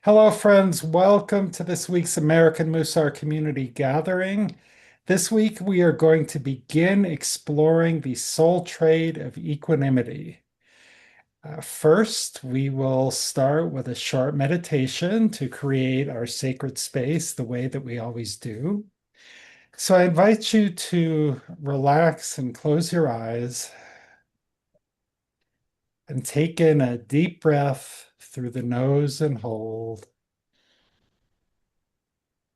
Hello, friends. Welcome to this week's American Mussar Community Gathering. This week, we are going to begin exploring the soul trade of equanimity. First, we will start with a short meditation to create our sacred space the way that we always do. So I invite you to relax and close your eyes and take in a deep breath through the nose and hold.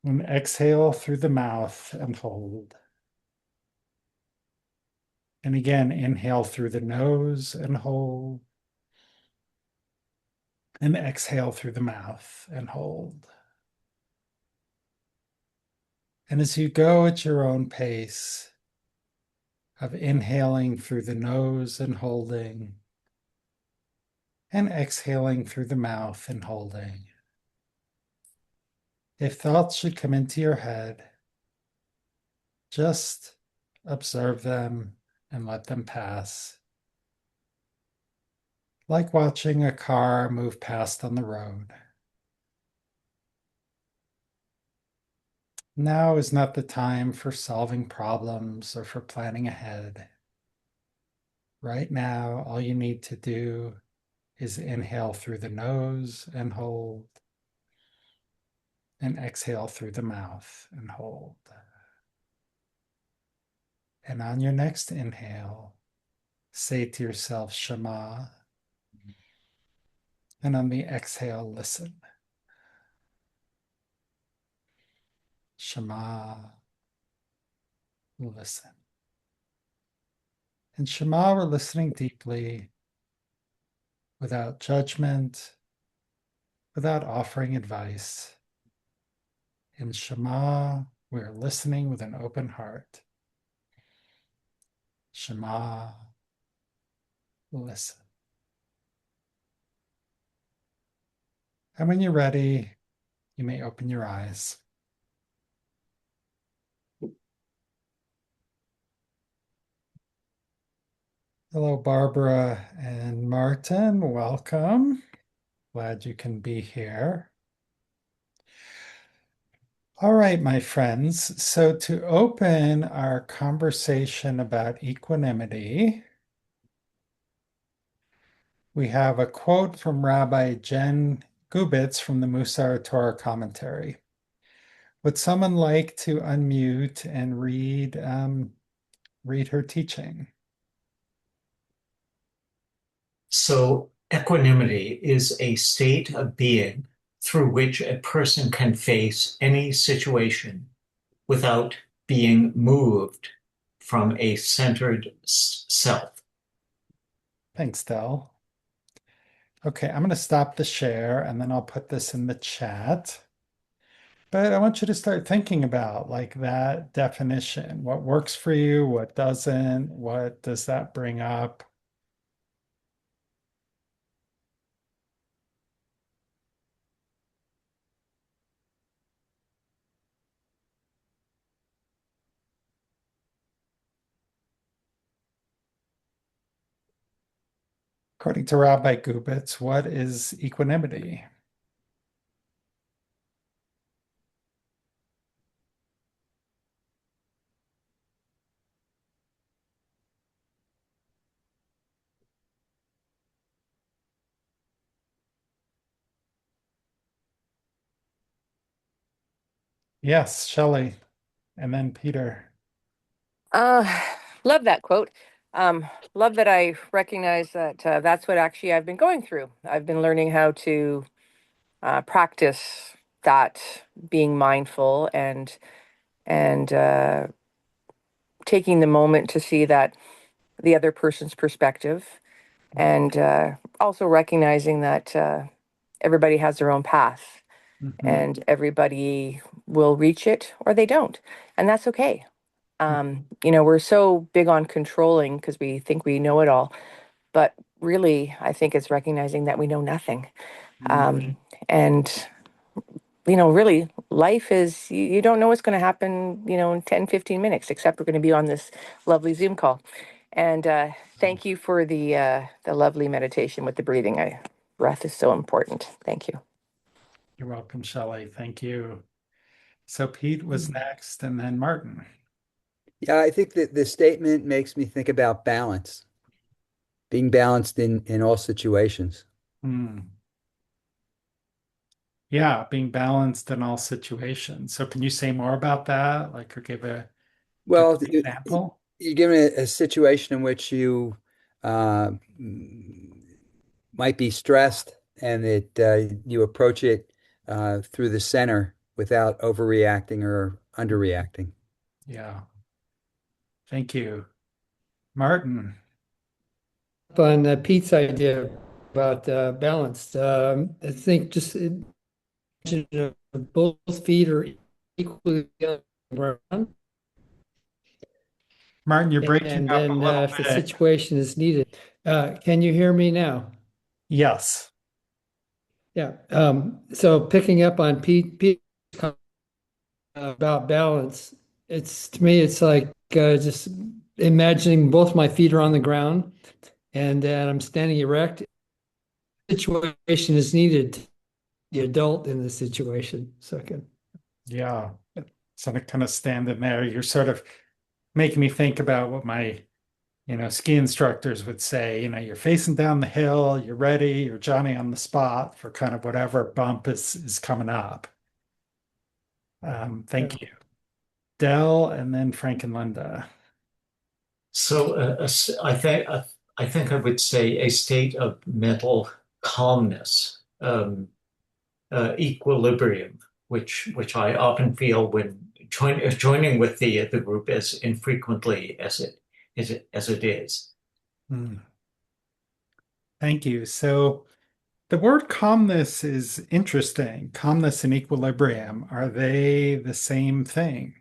And exhale through the mouth and hold. And again, inhale through the nose and hold. And exhale through the mouth and hold. And as you go at your own pace of inhaling through the nose and holding, and exhaling through the mouth and holding, if thoughts should come into your head, just observe them and let them pass, like watching a car move past on the road. Now is not the time for solving problems or for planning ahead. Right now, all you need to do is inhale through the nose and hold, and exhale through the mouth and hold. And on your next inhale, say to yourself, Shema. And on the exhale, listen. Shema, listen. In Shema, we're listening deeply, without judgment, without offering advice. In Shema, we're listening with an open heart. Shema, listen. And when you're ready, you may open your eyes. Hello, Barbara and Martin. Welcome. Glad you can be here. All right, my friends. So, to open our conversation about equanimity, we have a quote from Rabbi Jen Gubitz from the Mussar Torah commentary. Would someone like to unmute and read her teaching? So, equanimity is a state of being through which a person can face any situation without being moved from a centered self. Thanks, Del. Okay, I'm going to stop the share and then I'll put this in the chat. But I want you to start thinking about like that definition. What works for you? What doesn't? What does that bring up? According to Rabbi Gubitz, what is equanimity? Yes, Shelley, and then Peter. Uh, love that quote. Um, Love that I recognize that that's what actually I've been going through. I've been learning how to practice that, being mindful and taking the moment to see that the other person's perspective, and also recognizing that everybody has their own path, Mhm. and everybody will reach it or they don't, and that's okay. We're so big on controlling because we think we know it all, but really, I think it's recognizing that we know nothing. Mhm. And, really, life is, you don't know what's going to happen, in 10, 15 minutes, except we're going to be on this lovely Zoom call. And thank you for the lovely meditation with the breathing. Breath is so important. Thank you. You're welcome, Shelley. Thank you. So Pete was next, and then Martin. Yeah, I think that the statement makes me think about balance, being balanced in all situations. Hmm. Yeah, being balanced in all situations. So can you say more about that? Like, or give Well, an example? you're given a situation in which you uh, might be stressed and that you approach it through the center without overreacting or underreacting. Yeah. Thank you. Martin. On Pete's idea about balanced. I think just both feet are equally on the ground, Martin, you're breaking and up a then little if the bit. situation is needed, can you hear me now? Yes. Yeah. So picking up on Pete about balance, it's to me, it's like just imagining both my feet are on the ground and that I'm standing erect. Situation is needed. The adult in the situation. Second. Yeah. So I kind of standing there, you're sort of making me think about what my, ski instructors would say. You're facing down the hill, you're ready, you're Johnny on the spot for kind of whatever bump is coming up. Yeah. Thank you. Dell and then Frank and Linda. So I think I would say a state of mental calmness, equilibrium, which I often feel when joining with the group as infrequently as it is. Hmm. Thank you. So the word calmness is interesting. Calmness and equilibrium, are they the same thing?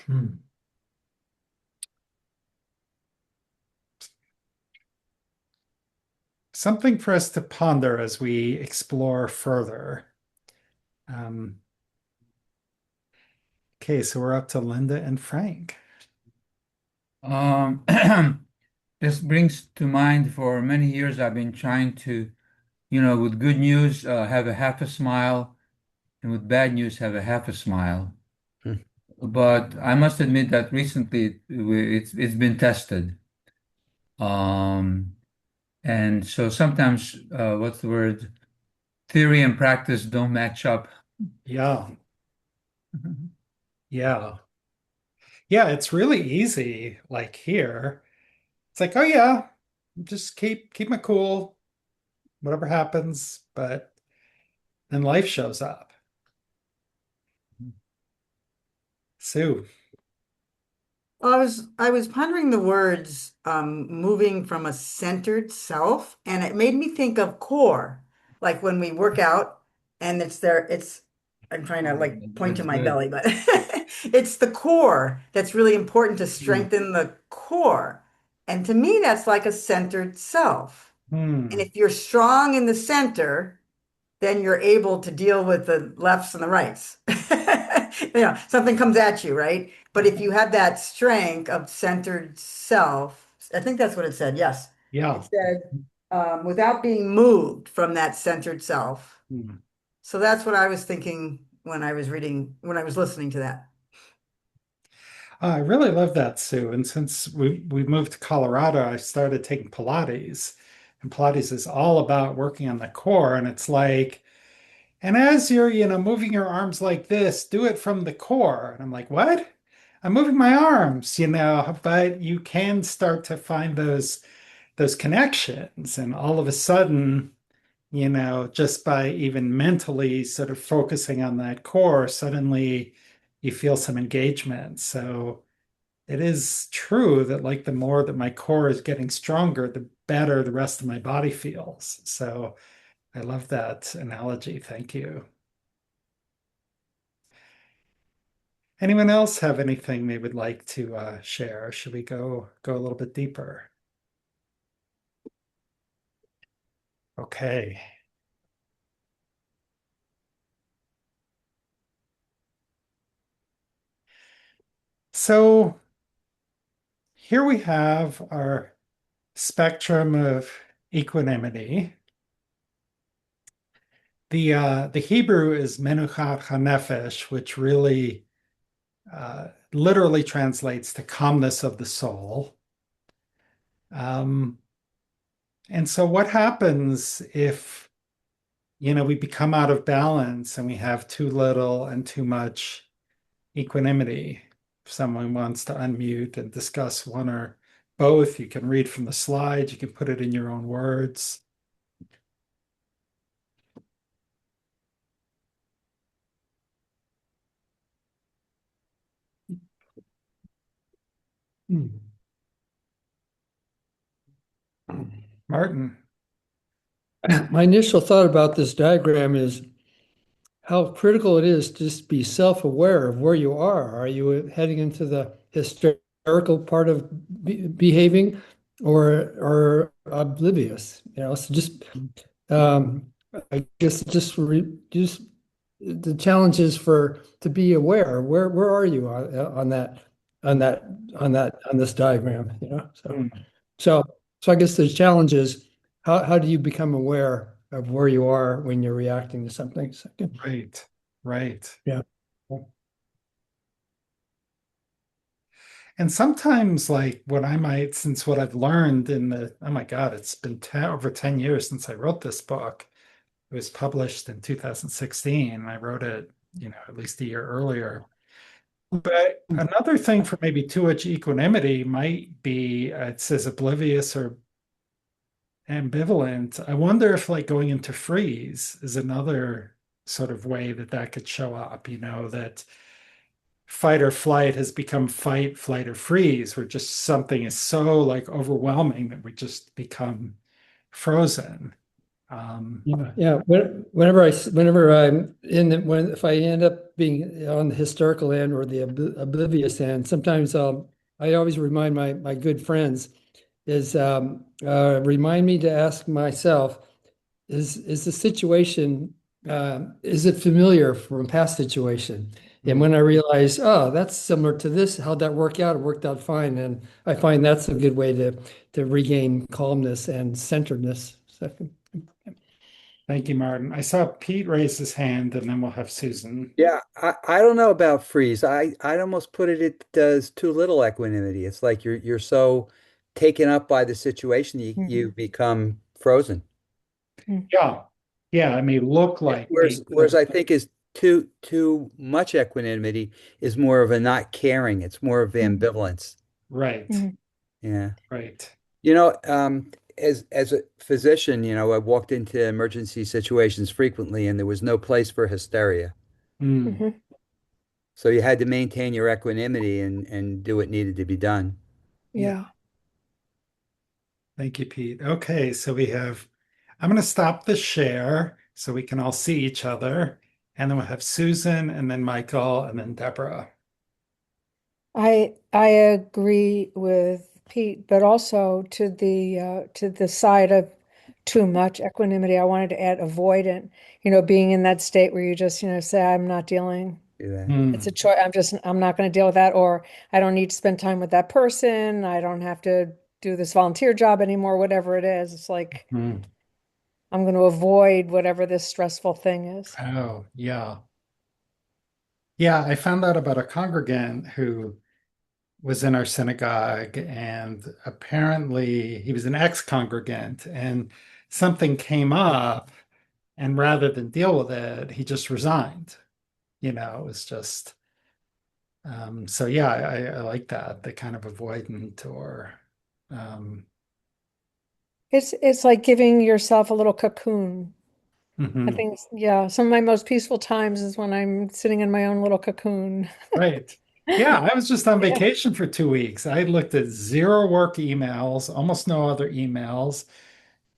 Hmm. Something for us to ponder as we explore further. Um, okay, so we're up to Linda and Frank. Um, this brings to mind for many years I've been trying to, with good news, have a half a smile, and with bad news, have a half a smile. Hmm. But I must admit that recently it's been tested. Um, and so sometimes, what's the word? Theory and practice don't match up. Yeah, yeah. Yeah, it's really easy. Like here, it's like, oh yeah, just keep my cool, whatever happens. But then life shows up. Sue. Well, I was pondering the words moving from a centered self, and it made me think of core, like when we work out and it's there, it's I'm trying to Oh, like point to that's my good. belly, but it's the core that's really important to Hmm. strengthen the core. And to me, that's like a centered self. And Hmm. if you're strong in the center, then you're able to deal with the lefts and the rights. Something comes at you, right? But if you have that strength of centered self, I think that's what it said. Yes. It Yeah. said, without being moved from that centered self. Hmm. So that's what I was thinking when I was listening to that. I really love that, Sue. And since we moved to Colorado, I started taking Pilates. And Pilates is all about working on the core. And it's like, and as you're, moving your arms like this, do it from the core. And I'm like, what? I'm moving my arms, but you can start to find those connections. And all of a sudden, just by even mentally sort of focusing on that core, suddenly you feel some engagement. So it is true that like the more that my core is getting stronger, the better the rest of my body feels. So I love that analogy. Thank you. Anyone else have anything they would like to share? Should we go a little bit deeper? Okay. So here we have our spectrum of equanimity. The Hebrew is menuchat hanefesh, which really literally translates to calmness of the soul. Um, and so what happens if, we become out of balance and we have too little and too much equanimity? If someone wants to unmute and discuss one or both, you can read from the slides, you can put it in your own words. Martin. My initial thought about this diagram is how critical it is to just be self-aware of where you are. Are you heading into the hysterical part of behaving or oblivious? So just um, I guess just the challenge is to be aware. Where are you on that on that on this diagram? Mm. So so I guess the challenge is how do you become aware of where you are when you're reacting to something? Second. Right, right. Yeah. And sometimes, like what I might, since what I've learned oh my God, it's been over 10 years since I wrote this book. It was published in 2016. I wrote it, at least a year earlier. But another thing for maybe too much equanimity might be it says oblivious or ambivalent. I wonder if like going into freeze is another sort of way that that could show up, that fight or flight has become fight, flight, or freeze, where just something is so like overwhelming that we just become frozen. Yeah. Whenever I'm if I end up being on the hysterical end or the oblivious end, sometimes I always remind my good friends is remind me to ask myself, is the situation is it familiar from past situation? And when I realize, oh, that's similar to this, how'd that work out? It worked out fine. And I find that's a good way to regain calmness and centeredness. Second. Thank you, Martin. I saw Pete raise his hand, and then we'll have Susan. Yeah, I don't know about freeze. I'd almost put it does too little equanimity. It's like you're so taken up by the situation you Mhm. become frozen. Mhm. Yeah. Yeah, it may look Yeah. like Whereas I think is too much equanimity is more of a not caring. It's more of ambivalence. right, Mhm. Yeah. right. You know, as a physician, I walked into emergency situations frequently and there was no place for hysteria. Mm, Mhm. So you had to maintain your equanimity and do what needed to be done. yeah. Yeah. Thank you, Pete. Okay, so I'm going to stop the share so we can all see each other. And then we'll have Susan and then Michael and then Deborah. I agree with Pete, but also to the side of too much equanimity, I wanted to add avoidant, being in that state where you just, say, I'm not dealing. Do that. It's a Mm, choice. I'm not going to deal with that, or I don't need to spend time with that person. I don't have to do this volunteer job anymore, whatever it is. It's like mm. I'm going to avoid whatever this stressful thing is. Oh, yeah. Yeah, I found out about a congregant who was in our synagogue, and apparently he was an ex-congregant, and something came up, and rather than deal with it, he just resigned. It was just so yeah, I like that, the kind of avoidant or um It's like giving yourself a little cocoon. I mhm, think, yeah, some of my most peaceful times is when I'm sitting in my own little cocoon. right. Yeah, I was just on Yeah. vacation for 2 weeks. I looked at zero work emails, almost no other emails,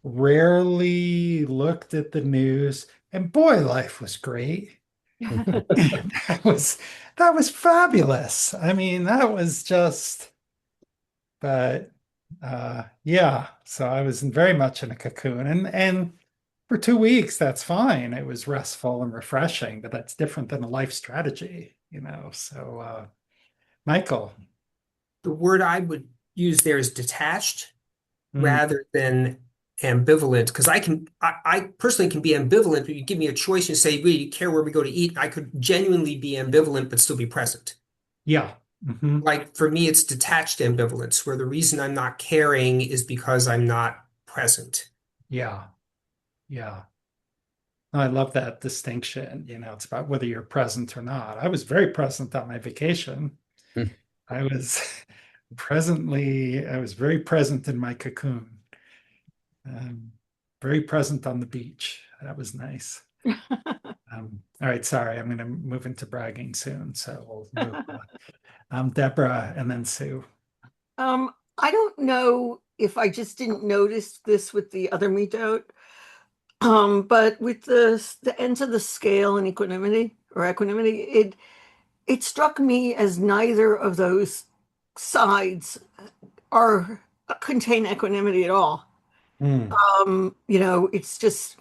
rarely looked at the news, and boy, life was great. That was that was fabulous. I mean, that was just, but yeah, so I was very much in a cocoon, and for 2 weeks, that's fine. It was restful and refreshing, but that's different than a life strategy. So Michael. The word I would use there is detached Mm, rather than ambivalent because I personally can be ambivalent, but you give me a choice and say, really, you care where we go to eat. I could genuinely be ambivalent, but still be present. Yeah. Hmm. Like for me, it's detached ambivalence, where the reason I'm not caring is because I'm not present. Yeah. Yeah. I love that distinction. It's about whether you're present or not. I was very present on my vacation. Hmm. I was I was very present in my cocoon, um, very present on the beach. That was nice. All right, sorry, I'm going to move into bragging soon, so we'll move on. Deborah and then Sue. I don't know if I just didn't notice this with the other meat out, but with the ends of the scale in equanimity or equanimity, it struck me as neither of those sides are contain equanimity at all. Mm, It's just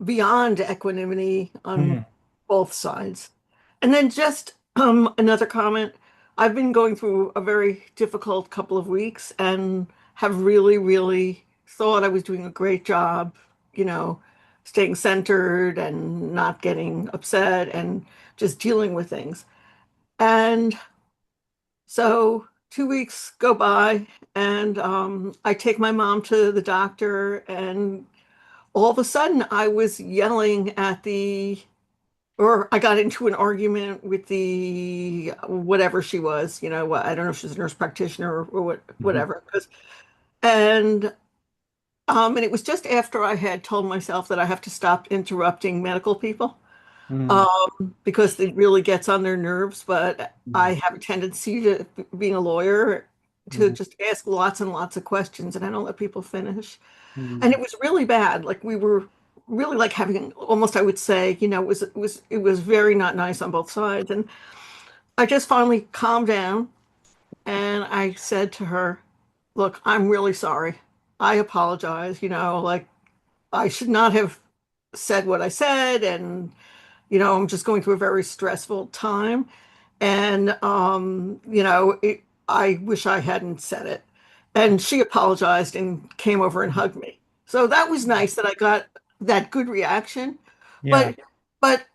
beyond equanimity on mm, both sides. And then just another comment. I've been going through a very difficult couple of weeks and have really, really thought I was doing a great job, you know, staying centered and not getting upset and just dealing with things. And so 2 weeks go by and I take my mom to the doctor and all of a sudden I was yelling at or I got into an argument with the whatever she was, what I don't know if she's a nurse practitioner or mhm, whatever. And it was just after I had told myself that I have to stop interrupting medical people mm, because it really gets on their nerves. But I mm, have a tendency to, being a lawyer, to mm, just ask lots and lots of questions, and I don't let people finish. And mm, it was really bad. Like we were really like having almost, I would say, it was very not nice on both sides. And I just finally calmed down and I said to her, "Look, I'm really sorry. I apologize. Like I should not have said what I said, and I'm just going through a very stressful time, and I wish I hadn't said it." And she apologized and came over and hugged me. So that was nice that I got that good reaction. yeah. But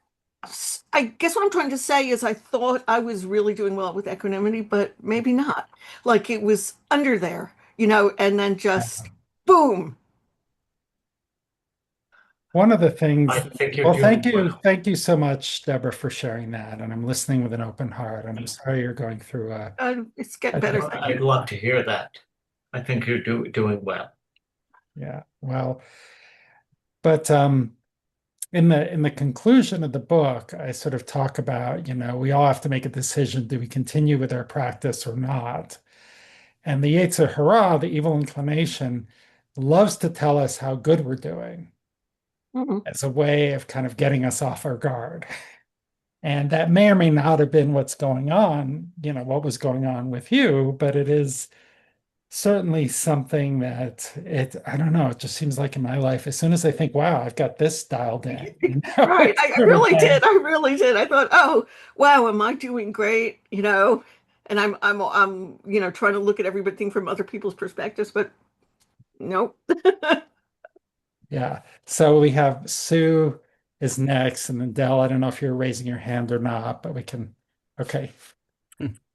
I guess what I'm trying to say is I thought I was really doing well with equanimity, but maybe not. Like it was under there, and then just boom. One of the I things, think you're well, doing well. thank you so much, Deborah, for sharing that. And I'm listening with an open heart. And I'm sorry you're going through It's getting a better. difficult, Thank I'd you. love to hear that. I think you're doing well. yeah. Well, but in the conclusion of the book, I sort of talk about, we all have to make a decision. Do we continue with our practice or not? And the Yetzer Hara, the evil inclination, loves to tell us how good we're doing Mhm. as a way of kind of getting us off our guard. And that may or may not have been what's going on, what was going on with you, but it is certainly something that I don't know, it just seems like in my life, as soon as I think, wow, I've got this dialed in, Right. it's I sort of really like, did. I really did. I thought, oh, wow, am I doing great? And I'm trying to look at everything from other people's perspectives, but nope. yeah. So we have Sue is next, and then Dell, I don't know if you're raising your hand or not, but we can, okay.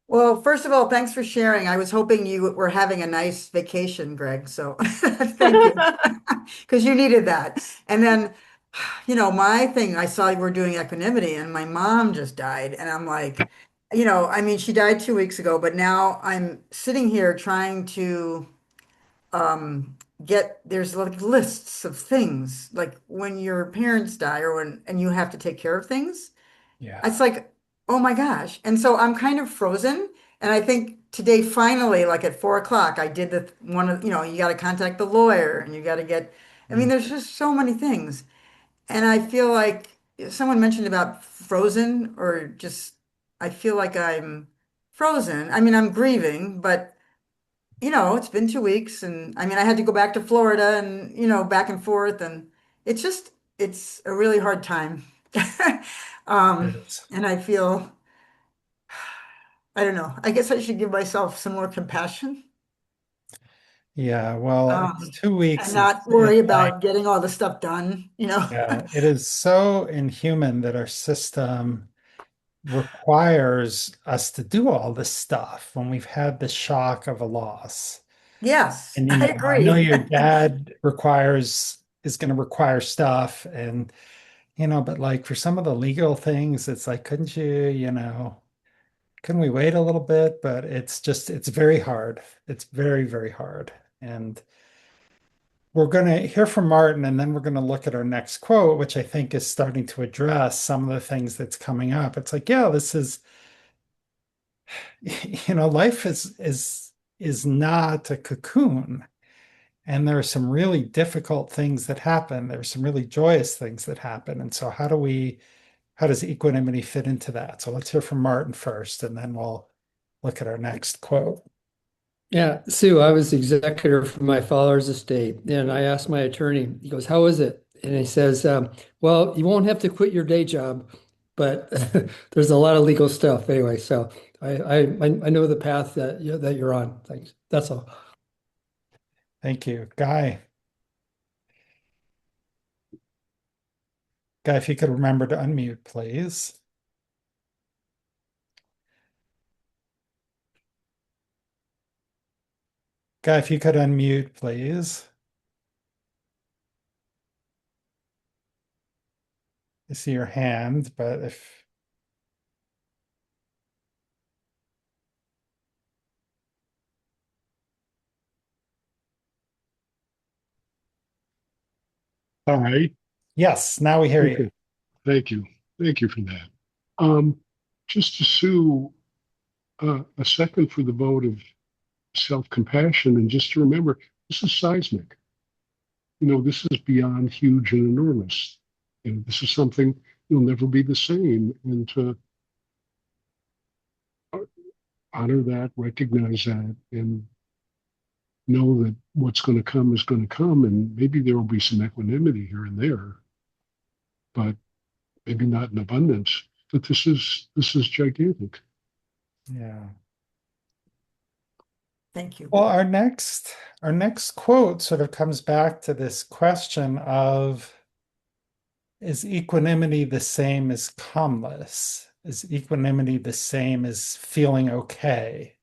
Well, first of all, thanks for sharing. I was hoping you were having a nice vacation, Greg. So thank you, because you needed that. And then, my thing, I saw you were doing equanimity, and my mom just died. And I'm like, I mean, she died 2 weeks ago, but now I'm sitting here trying to there's like lists of things, like when your parents die or and you have to take care of things. Yeah. It's like, oh my gosh. And so I'm kind of frozen. And I think today, finally, like at 4 o'clock, I did the one of, you got to contact the lawyer and you got to I mean, Mm, there's just so many things. And I feel like someone mentioned about frozen or just, I feel like I'm frozen. I mean, I'm grieving, but it's been 2 weeks and I mean, I had to go back to Florida and, back and forth and it's just, it's a really hard time. it Um, is. and I feel, I don't know, I guess I should give myself some more compassion. Yeah, well, it's um, two and weeks. not It's worry like, about getting all the stuff done, you know? yeah, it is so inhuman that our system requires us to do all this stuff when we've had the shock of a loss. Yes, And I I know agree. your dad is going to require stuff, and but like for some of the legal things, it's like, couldn't you, couldn't we wait a little bit? But it's very hard. It's very, very hard. And we're going to hear from Martin, and then we're going to look at our next quote, which I think is starting to address some of the things that's coming up. It's like, yeah, this is, life is not a cocoon. And there are some really difficult things that happen. There are some really joyous things that happen. And so how does equanimity fit into that? So let's hear from Martin first, and then we'll look at our next quote. Yeah, Sue, I was executor for my father's estate, and I asked my attorney, he goes, "How is it?" And he says, "Well, you won't have to quit your day job, but there's a lot of legal stuff anyway." So I know the path that you're on. Thanks. That's all. Thank you. Guy, if you could remember to unmute, please. Guy, if you could unmute, please. I see your hand, but if All right. yes, now we hear you. Okay. Thank you. Thank you for that. Um, just to sue a second for the vote of self-compassion and just to remember this is seismic. This is beyond huge and enormous. This is something you'll never be the same. And to honor that, recognize that, and know that what's going to come is going to come. And maybe there will be some equanimity here and there, but maybe not in abundance. But this is gigantic. Yeah. Thank you. Well, our next quote sort of comes back to this question of, is equanimity the same as calmness? Is equanimity the same as feeling okay?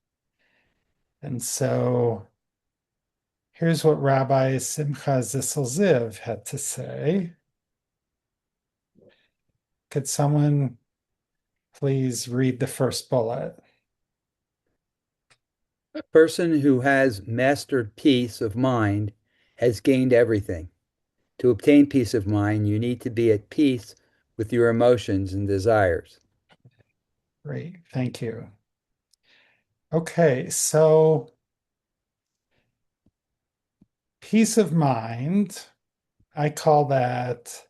And so here's what Rabbi Simcha Zissel Ziv had to say. Could someone please read the first bullet? A person who has mastered peace of mind has gained everything. To obtain peace of mind, you need to be at peace with your emotions and desires. Great, thank you. Okay, so peace of mind, I call that,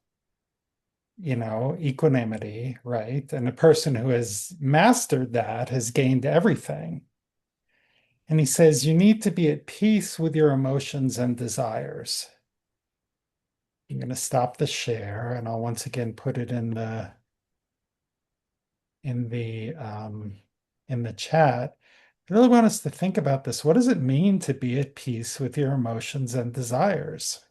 equanimity, right? And a person who has mastered that has gained everything. And he says, you need to be at peace with your emotions and desires. I'm going to stop the share and I'll once again put it in the in the chat. I really want us to think about this. What does it mean to be at peace with your emotions and desires?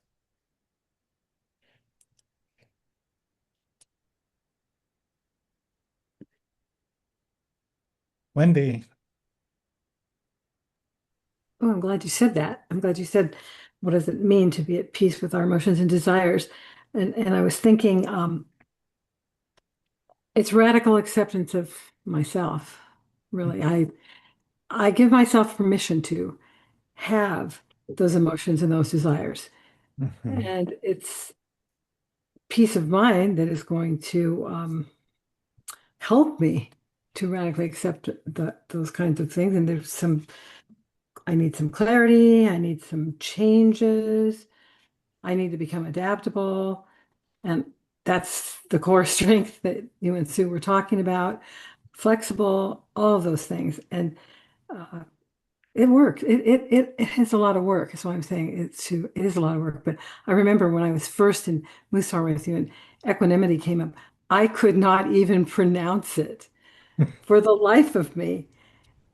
Wendy. Oh, I'm glad you said that. I'm glad you said, what does it mean to be at peace with our emotions and desires? And I was thinking, it's radical acceptance of myself. Really, I give myself permission to have those emotions and those desires. Mhm. And it's peace of mind that is going to help me to radically accept those kinds of things. And I need some clarity, I need some changes, I need to become adaptable. And that's the core strength that you and Sue were talking about, flexible, all of those things. And uh, it works. It is a lot of work. That's why I'm saying it is a lot of work. But I remember when I was first in Mussar with you and equanimity came up, I could not even pronounce it for the life of me.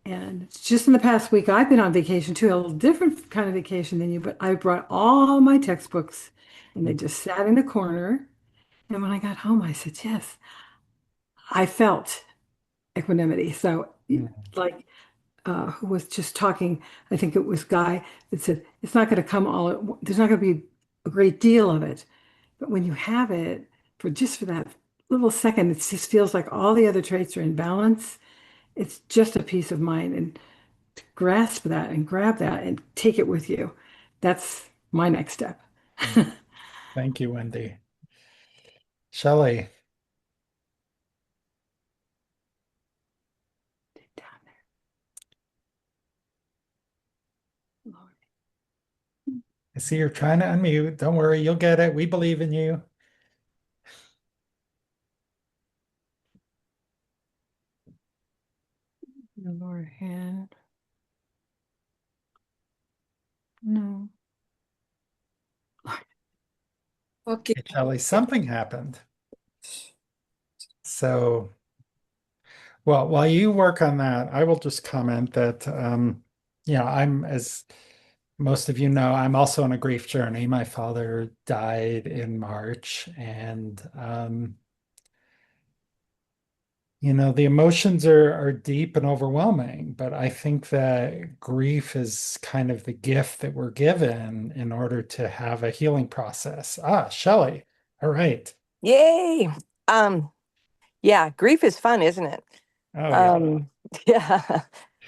And just in the past week, I've been on vacation too, a little different kind of vacation than you, but I brought all my textbooks and they just sat in a corner. And when I got home, I said, yes, I felt equanimity. So, like, who was just talking, I think it was Guy that said, it's not going to come all, there's not going to be a great deal of it. But when you have it for just for that little second, it just feels like all the other traits are in balance. It's just a peace of mind. And to grasp that and grab that and take it with you. That's my next step. Thank you, Wendy. Shelley. I see you're trying to unmute. Don't worry, you'll get it. We believe in you. The lower hand. No. Okay. Hey, Shelley, something happened. So, well, while you work on that, I will just comment that, I'm, as most of you know, I'm also on a grief journey. My father died in March, and the emotions are deep and overwhelming, but I think that grief is kind of the gift that we're given in order to have a healing process. Ah, Shelley. All right. Yay. Um, yeah, grief is fun, isn't it? Oh, yeah.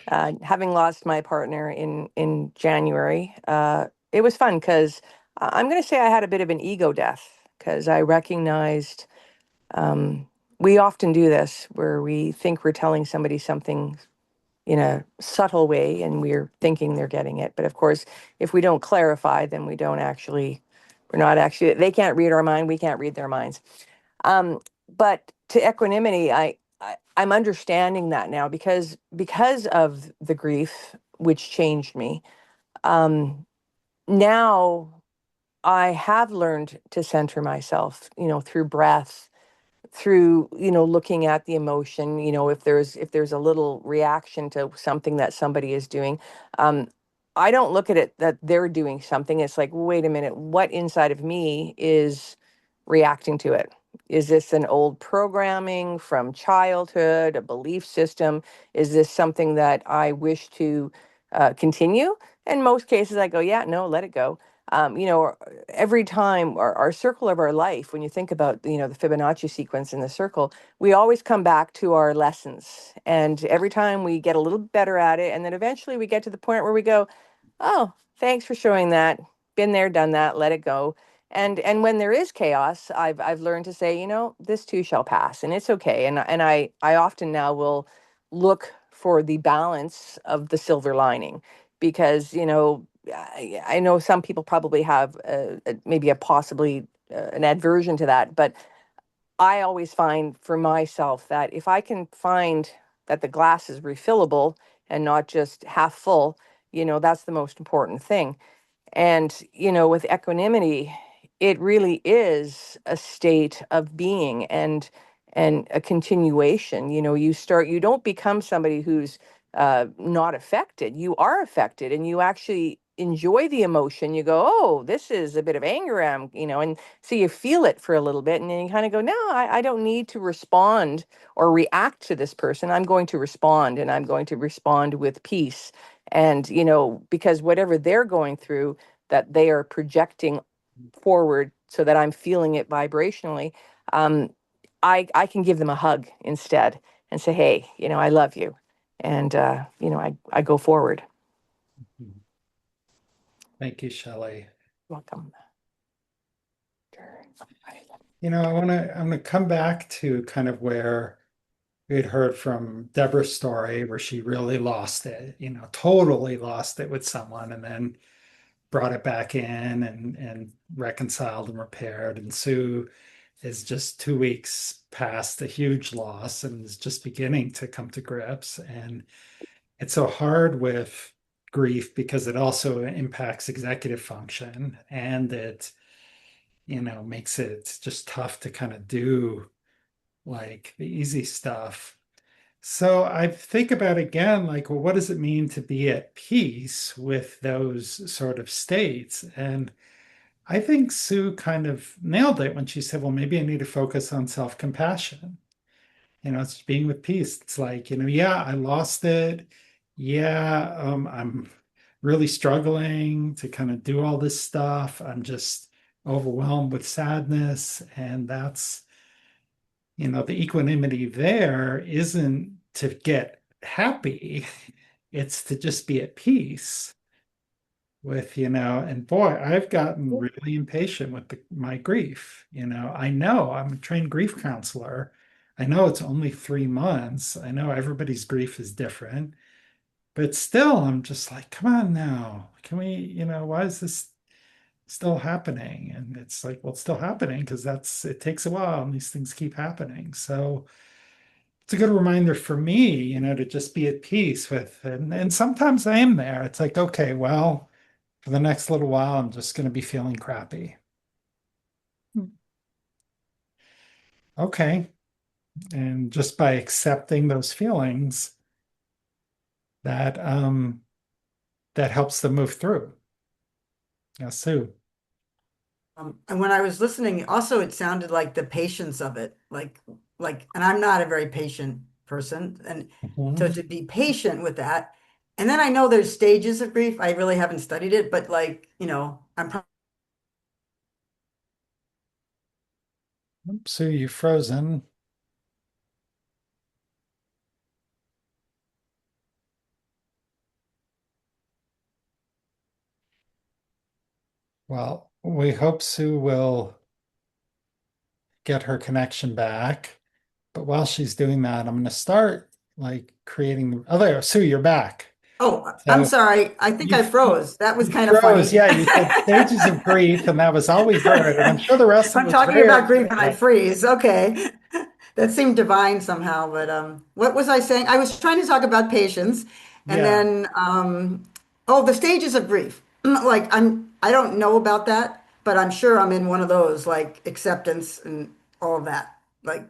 Yeah. Having lost my partner in January, it was fun because I'm going to say I had a bit of an ego death because I recognized we often do this where we think we're telling somebody something in a subtle way and we're thinking they're getting it. But of course, if we don't clarify, then we're not actually, they can't read our mind, we can't read their minds. But to equanimity, I'm understanding that now because of the grief, which changed me. Now I have learned to center myself, through breath, through looking at the emotion, if there's a little reaction to something that somebody is doing. I don't look at it that they're doing something. It's like, wait a minute, what inside of me is reacting to it? Is this an old programming from childhood, a belief system? Is this something that I wish to continue? In most cases I go, yeah, no, let it go. Every time our circle of our life, when you think about, the Fibonacci sequence in the circle, we always come back to our lessons. And every time we get a little better at it. And then eventually we get to the point where we go, oh, thanks for showing that. Been there, done that, let it go. And when there is chaos, I've learned to say, this too shall pass and it's okay. And I often now will look for the balance of the silver lining because, I know some people probably have maybe a possibly an aversion to that, but I always find for myself that if I can find that the glass is refillable and not just half full, that's the most important thing. And, with equanimity, it really is a state of being and a continuation. You don't become somebody who's not affected. You are affected and you actually enjoy the emotion. You go, oh, this is a bit of anger. And so you feel it for a little bit and then you kind of go, no, I don't need to respond or react to this person. I'm going to respond and I'm going to respond with peace. And, because whatever they're going through, that they are projecting forward so that I'm feeling it vibrationally, um, I can give them a hug instead and say, hey, I love you. And, I go forward. Thank you, Shelley. Welcome. I'm gonna come back to kind of where we had heard from Deborah's story where she really lost it, totally lost it with someone and then brought it back in and reconciled and repaired. And Sue is just 2 weeks past a huge loss and is just beginning to come to grips. And it's so hard with grief because it also impacts executive function and it, makes it just tough to kind of do like the easy stuff. So I think about again, like, well, what does it mean to be at peace with those sort of states? And I think Sue kind of nailed it when she said, well, maybe I need to focus on self-compassion. It's being with peace. It's like, yeah, I lost it. Yeah, I'm really struggling to kind of do all this stuff. I'm just overwhelmed with sadness. And the equanimity there isn't to get happy, it's to just be at peace with, and boy, I've gotten really impatient with my grief. I know I'm a trained grief counselor. I know it's only 3 months. I know everybody's grief is different, but still, I'm just like, come on now. Can we, why is this still happening? And it's like, well, it's still happening because it takes a while and these things keep happening. So it's a good reminder for me, to just be at peace with, and sometimes I am there. It's like, okay, well, for the next little while, I'm just going to be feeling crappy. Okay. And just by accepting those feelings, that helps them move through. Yeah, Sue. And when I was listening, also it sounded like the patience of it, and I'm not a very patient person, and so Mhm. to be patient with that. And then I know there's stages of grief. I really haven't studied it, but I'm probably Sue, you've frozen. Well, we hope Sue will get her connection back. But while she's doing that, I'm going to start like creating. Oh, there, Sue, you're back. Oh, I'm So sorry. I think you, I froze. That was you kind of froze. funny. Yeah, you said stages of grief, and that was all we heard. And I'm sure the rest of it I'm was talking very about grief and I articulate. freeze. Okay. That seemed divine somehow, but what was I saying? I was trying to talk about patience and Yeah. then the stages of grief. Like I don't know about that, but I'm sure I'm in one of those, like acceptance and all of that. Like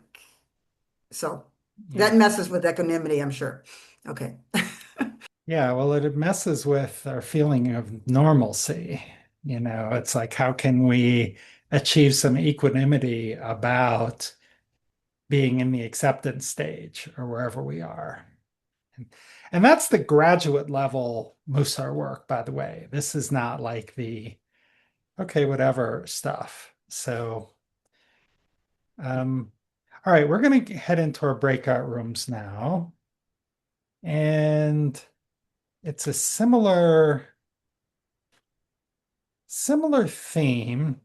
so Yeah. that messes with equanimity, I'm sure. Okay. Yeah. Well, it messes with our feeling of normalcy. It's like, how can we achieve some equanimity about being in the acceptance stage or wherever we are? And that's the graduate level Mussar work, by the way. This is not like the okay, whatever stuff. So, all right, we're going to head into our breakout rooms now. And it's a similar theme.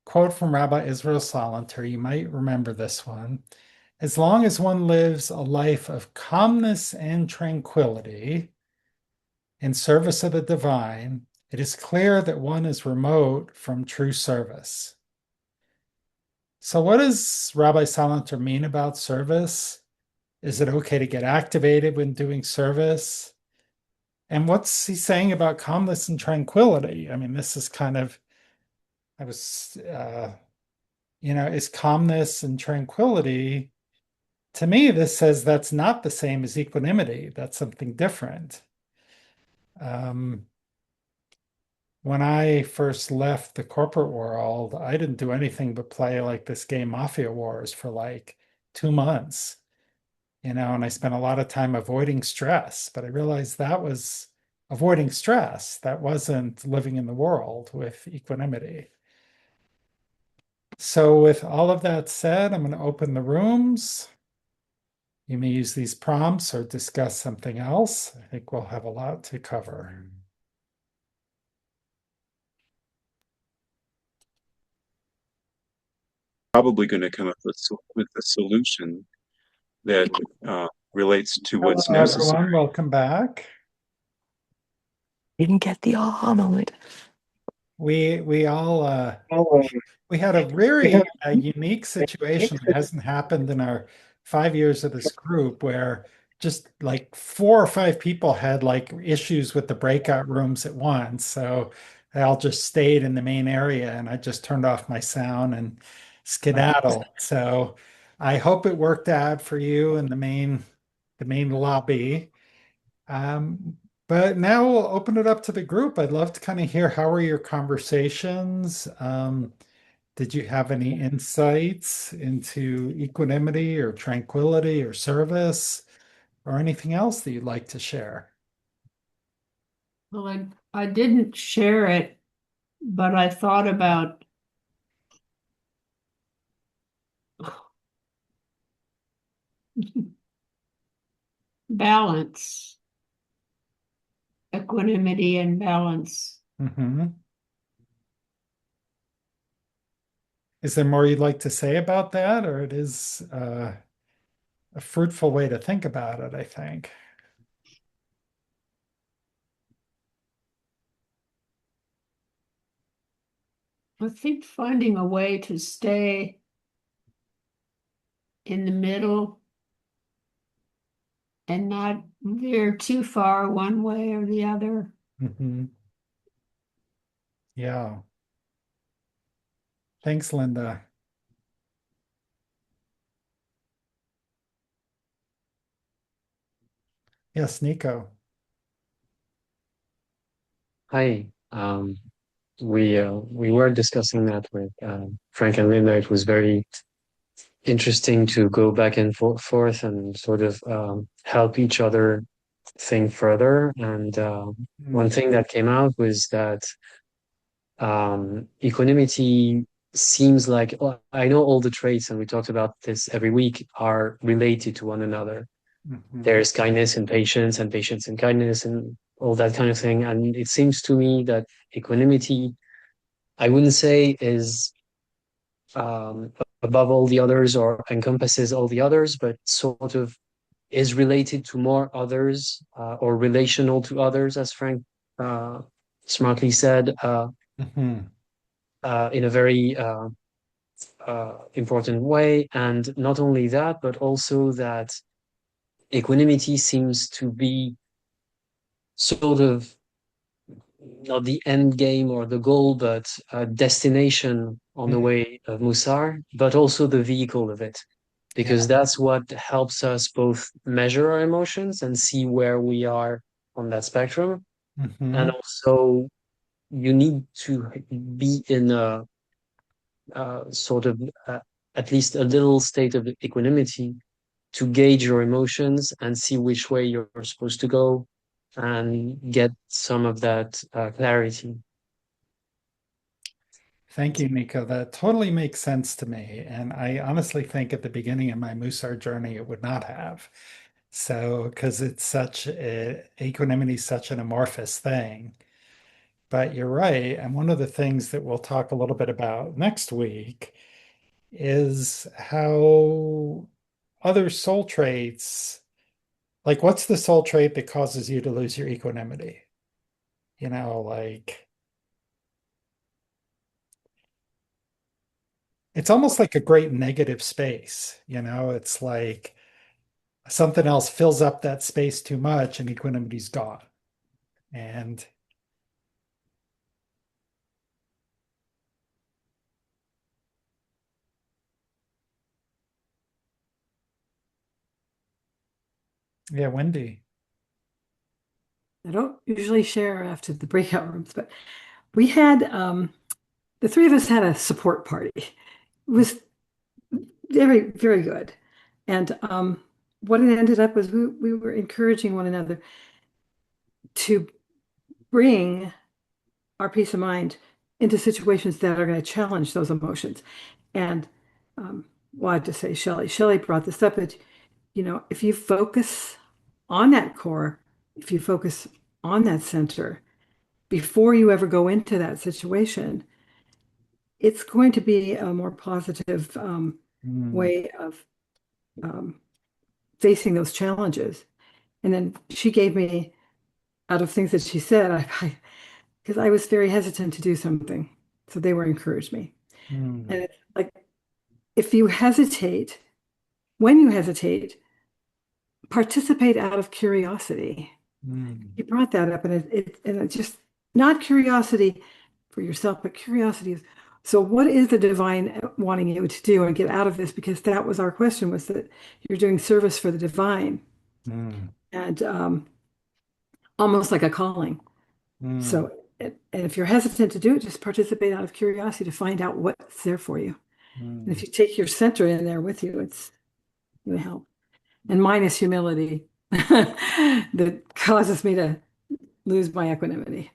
Quote from Rabbi Israel Salanter. You might remember this one. As long as one lives a life of calmness and tranquility in service of the divine, it is clear that one is remote from true service. So, what does Rabbi Salanter mean about service? Is it okay to get activated when doing service? And what's he saying about calmness and tranquility? I mean, this is kind of, I was, is calmness and tranquility. To me, this says that's not the same as equanimity. That's something different. Um, when I first left the corporate world, I didn't do anything but play like this game Mafia Wars for like 2 months, and I spent a lot of time avoiding stress, but I realized that was avoiding stress. That wasn't living in the world with equanimity. So, with all of that said, I'm going to open the rooms. You may use these prompts or discuss something else. I think we'll have a lot to cover. Probably going to come up with a solution that relates to what's Hello, necessary. everyone. Welcome back. Didn't get the aha moment. We all we had a very unique situation that hasn't happened in our 5 years of this group where just like 4 or 5 people had like issues with the breakout rooms at once. So they all just stayed in the main area and I just turned off my sound and skedaddled. So I hope it worked out for you in the the main lobby. Um, but now we'll open it up to the group. I'd love to kind of hear how are your conversations? Did you have any insights into equanimity or tranquility or service or anything else that you'd like to share? Well, I didn't share it, but I thought about balance, equanimity and balance. Hmm. Is there more you'd like to say about that, or it is a fruitful way to think about it, I think. I think finding a way to stay in the middle and not veer too far one way or the other. Hmm. Yeah. Thanks, Linda. Yes, Nico. Hi. We were discussing that with Frank and Linda. It was very interesting to go back and forth and sort of help each other think further. And one thing that came out was that equanimity seems like, oh, I know all the traits, and we talked about this every week, are related to one another. Mhm. There's kindness and patience and kindness and all that kind of thing. And it seems to me that equanimity, I wouldn't say is um, above all the others or encompasses all the others, but sort of is related to more others or relational to others, as Frank uh, smartly said, Mhm. in a very important way. And not only that, but also that equanimity seems to be sort of not the end game or the goal, but a destination on the way of Mussar, but also the vehicle of it, because Yeah. that's what helps us both measure our emotions and see where we are on that spectrum. And Mhm. also, you need to be in a sort of at least a little state of equanimity to gauge your emotions and see which way you're supposed to go and get some of that clarity. Thank you, Nico. That totally makes sense to me. And I honestly think at the beginning of my Musar journey, it would not have. So, because equanimity is such an amorphous thing. But you're right. And one of the things that we'll talk a little bit about next week is how other soul traits, like what's the soul trait that causes you to lose your equanimity? Like it's almost like a great negative space. It's like something else fills up that space too much and equanimity's gone. And yeah, Wendy. I don't usually share after the breakout rooms, but we had the three of us had a support party. It was very, very good. And what it ended up was we were encouraging one another to bring our peace of mind into situations that are going to challenge those emotions. And well, I have to say, Shelley brought this up. If you focus on that core, if you focus on that center before you ever go into that situation, it's going to be a more positive Mm, way of um, facing those challenges. And then she gave me, out of things that she said, because I was very hesitant to do something. So they were encouraged me. And mm, it's like, if you hesitate, when you hesitate, participate out of curiosity. mm, You brought that up, and it's just not curiosity for yourself, but curiosity is, so what is the divine wanting you to do and get out of this? Because that was our question, was that you're doing service for the divine. and almost like a calling. Mm. So, and if you're hesitant to do it, just participate out of curiosity to find out what's there for you. And if Mm. you take your center in there with you, it's going to help. And mine is humility that causes me to lose my equanimity.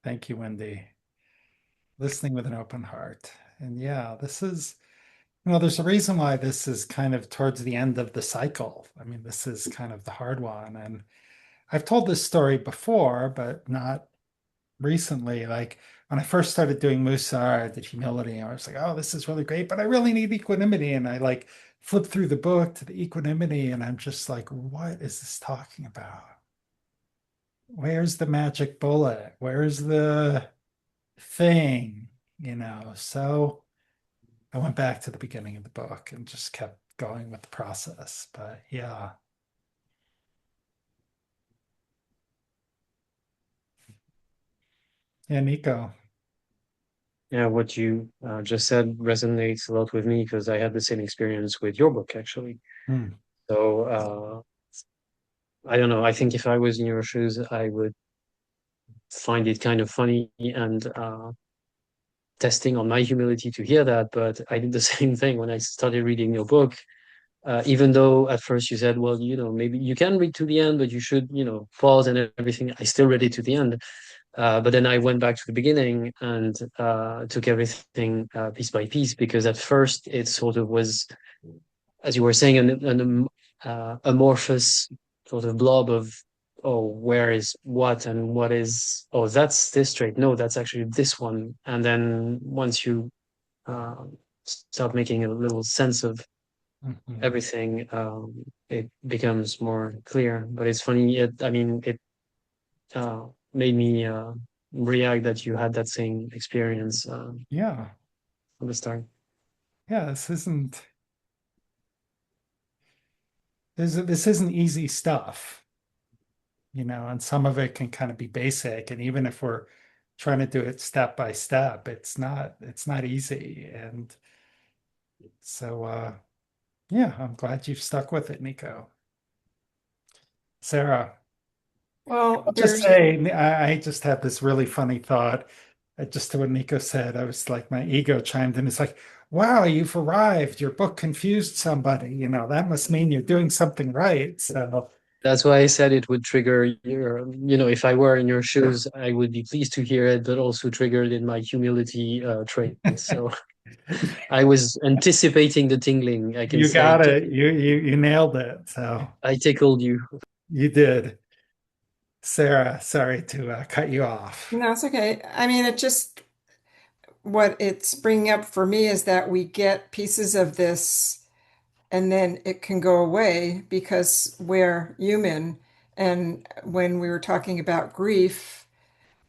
Thank you, Wendy. Listening with an open heart. And yeah, this is, there's a reason why this is kind of towards the end of the cycle. I mean, this is kind of the hard one. And I've told this story before, but not recently. Like when I first started doing Mussar, I did humility. And I was like, oh, this is really great, but I really need equanimity. And I like flipped through the book to the equanimity, and I'm just like, what is this talking about? Where's the magic bullet? Where's the thing? So I went back to the beginning of the book and just kept going with the process. But yeah. Yeah, Nico. Yeah, what you just said resonates a lot with me because I had the same experience with your book, actually. Hmm. So I don't know. I think if I was in your shoes, I would find it kind of funny and testing on my humility to hear that. But I did the same thing when I started reading your book. Even though at first you said, well, maybe you can read to the end, but you should, pause and everything. I still read it to the end. But then I went back to the beginning and took everything piece by piece because at first it sort of was, as you were saying, an amorphous sort of blob of, oh, where is what and what is, oh, that's this trait. No, that's actually this one. And then once you uh, start making a little sense of Mhm. everything, it becomes more clear. But it's funny. It made me react that you had that same experience Yeah. from the start. Yeah, this isn't easy stuff, and some of it can kind of be basic. And even if we're trying to do it step by step, it's not easy. And so yeah, I'm glad you've stuck with it, Nico. Sarah. Well, I'll just there's say, I just had this really funny thought. Just to what Nico said, I was like, my ego chimed in. It's like, wow, you've arrived. Your book confused somebody. That must mean you're doing something right. So, That's why I said it would trigger if I were in your shoes, I would be pleased to hear it, but also triggered in my humility trait. So I was anticipating the tingling. I can you say got it. You nailed it. So I tickled you. you did. Sarah, sorry to cut you off. No, it's okay. I mean, it just what it's bringing up for me is that we get pieces of this and then it can go away because we're human. And when we were talking about grief,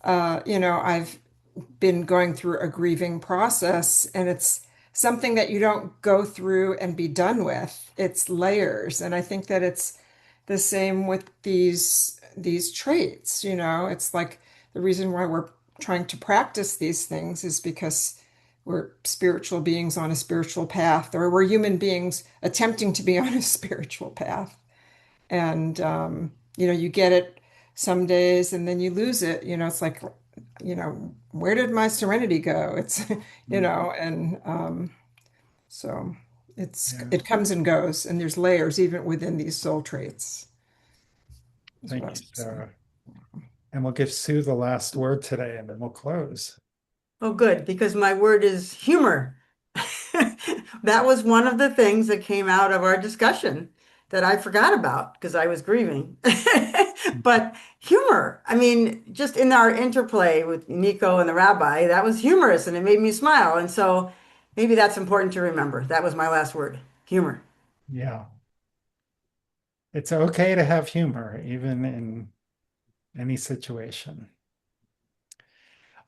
I've been going through a grieving process, and it's something that you don't go through and be done with. It's layers, and I think that it's the same with these traits. It's like the reason why we're trying to practice these things is because we're spiritual beings on a spiritual path, or we're human beings attempting to be on a spiritual path. And you get it some days and then you lose it. It's like, where did my serenity go? It's, and so Yeah. it comes and goes, and there's layers even within these soul traits, is what I Thank you, was saying. Sarah. And we'll give Sue the last word today, and then we'll close. Oh, good, because my word is humor. That was one of the things that came out of our discussion that I forgot about because I was grieving. But humor, I mean, just in our interplay with Nico and the rabbi, that was humorous and it made me smile. And so maybe that's important to remember. That was my last word, humor. Yeah. It's okay to have humor, even in any situation.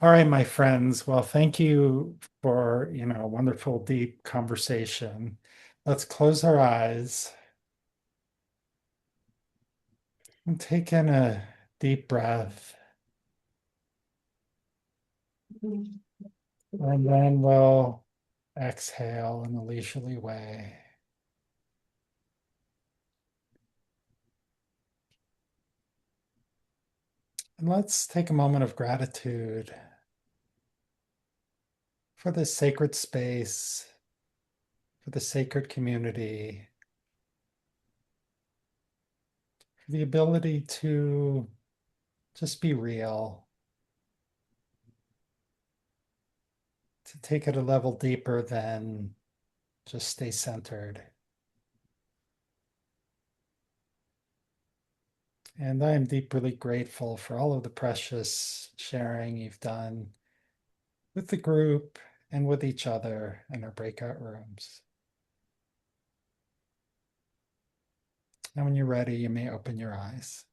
All right, my friends. Well, thank you for, a wonderful, deep conversation. Let's close our eyes and take in a deep breath. And then we'll exhale in a leisurely way. And let's take a moment of gratitude for this sacred space, for the sacred community, for the ability to just be real, to take it a level deeper than just stay centered. And I am deeply grateful for all of the precious sharing you've done with the group and with each other in our breakout rooms. And when you're ready, you may open your eyes.